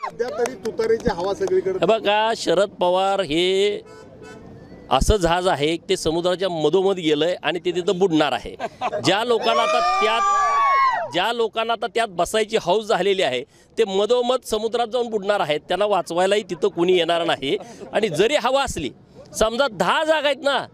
सध्या तरी तुतारीची हवा सगळीकडे। बघा, शरद पवार हे असं जहाज आहे ते समुद्राच्या मधोमध गेलंय आणि ते तिथं बुडणार आहे। ज्या लोकांना आता त्यात बसायची हौस झालेली आहे ते मधोमध समुद्रात जाऊन बुडणार आहेत। त्यांना वाचवायलाही तिथं कुणी येणार नाही। आणि जरी हवा असली, समजा 10 जागा आहेत ना,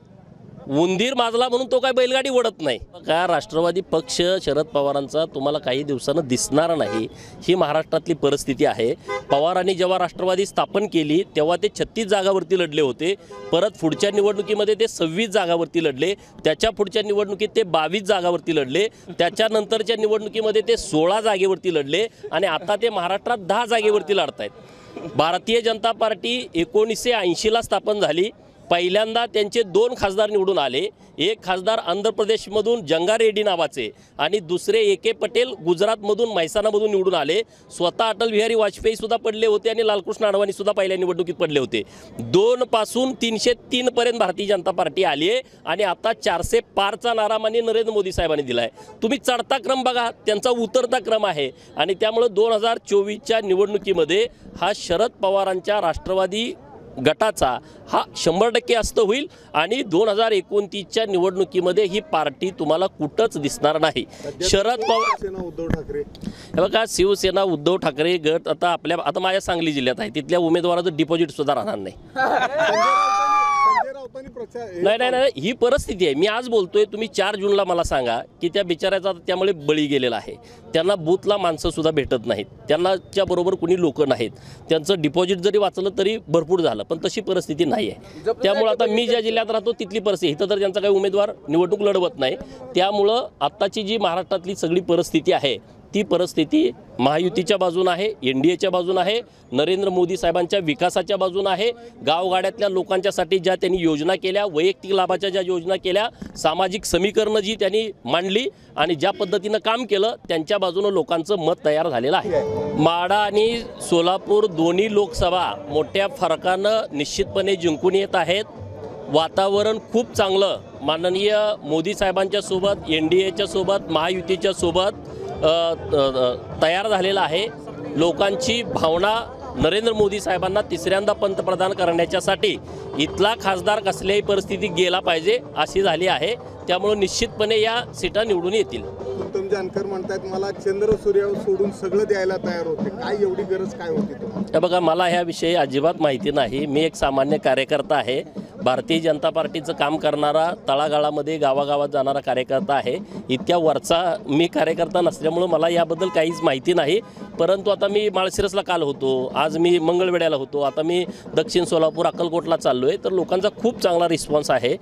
उंदीर माजला म्हणून तो काय बैलगाडी ओढत नाही का। राष्ट्रवादी पक्ष शरद पवारांचा तुम्हाला काही दिवसानं दिसणार नाही, ही महाराष्ट्रातली परिस्थिती आहे। पवारांनी जेव्हा राष्ट्रवादी स्थापन केली तेव्हा ते 36 जागावरती लढले होते। परत पुढच्या निवडणुकीमध्ये ते 26 जागावरती लढले, त्याच्या पुढच्या निवडणुकीत ते 22 जागावरती लढले, त्याच्यानंतरच्या निवडणुकीमध्ये ते 16 जागेवरती लढले आणि आता ते महाराष्ट्रात 10 जागेवरती लढत आहेत। भारतीय जनता पार्टी 1980ला स्थापन झाली। पहिल्यांदा त्यांचे 2 खासदार निवडून आले। एक खासदार आंध्र प्रदेशमधून जंगा रेड्डी नावाचे आणि दुसरे AK पटेल गुजरातमधून म्हैसाणामधून निवडून आले। स्वतः अटल बिहारी वाजपेयी सुद्धा पडले होते आणि लालकृष्ण अडवाणी सुद्धा पहिल्या निवडणुकीत पडले होते। 2 पासून 303 पर्यंत भारतीय जनता पार्टी आली आहे आणि आता 400 पारचा नारा माननीय नरेंद्र मोदी साहेबांनी दिला आहे। तुम्ही चढता क्रम बघा, त्यांचा उतरता क्रम आहे आणि त्यामुळे 2024च्या निवडणुकीमध्ये हा शरद पवारांच्या राष्ट्रवादी गटाचा हा 100% असतं होईल आणि 2029च्या निवडणुकीमध्ये ही पार्टी तुम्हाला कुठंच दिसणार नाही। शरद पवार, उद्धव ठाकरे, हे बघा, शिवसेना उद्धव ठाकरे गट आता माझ्या सांगली जिल्ह्यात आहे, तिथल्या उमेदवाराचं डिपॉझिट सुद्धा राहणार नाही। नाही, ही परिस्थिती आहे। मी आज बोलतोय, तुम्ही 4 जूनला मला सांगा की त्या बिचाऱ्याचा त्यामुळे बळी गेलेला आहे। त्यांना बूथला माणसं सुद्धा भेटत नाहीत, त्यांनाच्या बरोबर कुणी लोक नाहीत, त्यांचं डिपॉझिट जरी वाचलं तरी भरपूर झालं, पण तशी परिस्थिती नाही आहे। त्यामुळं आता मी ज्या जिल्ह्यात राहतो तिथली परिस्थिती, इथं तर त्यांचा काही उमेदवार निवडणूक लढवत नाही। त्यामुळं आत्ताची जी महाराष्ट्रातली सगळी परिस्थिती आहे ती परिस्थिती महायुतीच्या बाजून आहे, NDAच्या बाजून आहे, नरेंद्र मोदी साहेबांच्या विकासाच्या बाजून आहे। गावगाड्यातल्या लोकांच्यासाठी ज्या त्यांनी योजना केल्या, वैयक्तिक लाभाच्या ज्या योजना केल्या, सामाजिक समीकरणं जी त्यांनी मांडली आणि ज्या पद्धतीनं काम केलं, त्यांच्या बाजूनं लोकांचं मत तयार झालेलं आहे। माढा आणि सोलापूर दोन्ही लोकसभा मोठ्या फरकानं निश्चितपणे जिंकून येत आहेत। वातावरण खूप चांगलं माननीय मोदी साहेबांच्या सोबत, NDAच्या सोबत, महायुतीच्या सोबत तयार झालेला आहे। लोकांची भावना नरेंद्र मोदी साहेबांना तिसऱ्यांदा पंतप्रधान करण्याच्यासाठी इथला खासदार कसल्याही परिस्थितीत गेला पाहिजे अशी झाली आहे। त्यामुळे निश्चितपणे या सीटा निवडून येतील। उत्तम जानकर म्हणतात मला चंद्र सूर्य सोडून सगळं द्यायला तयार होते, काय एवढी गरज काय होती तुम्हाला? बघा, मला ह्याविषयी अजिबात माहिती नाही। मी एक सामान्य कार्यकर्ता आहे, भारतीय जनता पार्टीचं काम करणारा, तळागाळामध्ये गावागावात जाणारा कार्यकर्ता आहे। इतक्या वरचा मी कार्यकर्ता नसल्यामुळं मला याबद्दल काहीच माहिती नाही। परंतु आता मी माळशिरसला काल होतो, आज मी मंगळवेढ्याला होतो, आता मी दक्षिण सोलापूर अक्कलकोटला चाललो आहे, तर लोकांचा खूप चांगला रिस्पॉन्स आहे।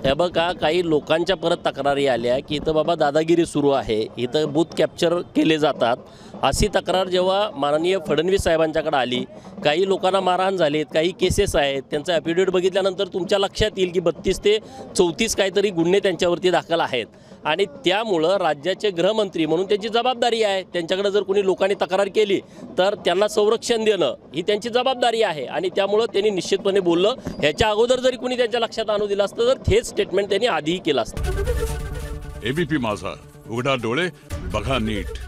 हे बघा, काही लोकांच्या परत तक्रारी आल्या की इथं बाबा दादागिरी सुरू आहे, इथं बूथ कॅप्चर केले जातात, अशी तक्रार जेव्हा माननीय फडणवीस साहेबांच्याकडे आली, काही लोकांना मारहाण झालीत, काही केसेस आहेत, त्यांचं ॲफिडेविट बघितल्यानंतर तुमच्या लक्षात येईल की 32 ते 34 काहीतरी गुन्हे त्यांच्यावरती दाखल आहेत आणि त्यामुळं राज्याचे गृहमंत्री म्हणून त्यांची जबाबदारी आहे। त्यांच्याकडे जर कोणी लोकांनी तक्रार केली तर त्यांना संरक्षण देणं ही त्यांची जबाबदारी आहे आणि त्यामुळं त्यांनी निश्चितपणे बोललं। ह्याच्या अगोदर जरी कोणी त्यांच्या लक्षात आणू दिलं असतं तर हेच स्टेटमेंट त्यांनी आधीही केलं असतं। ABP माझा, उघडा डोळे बघा नीट।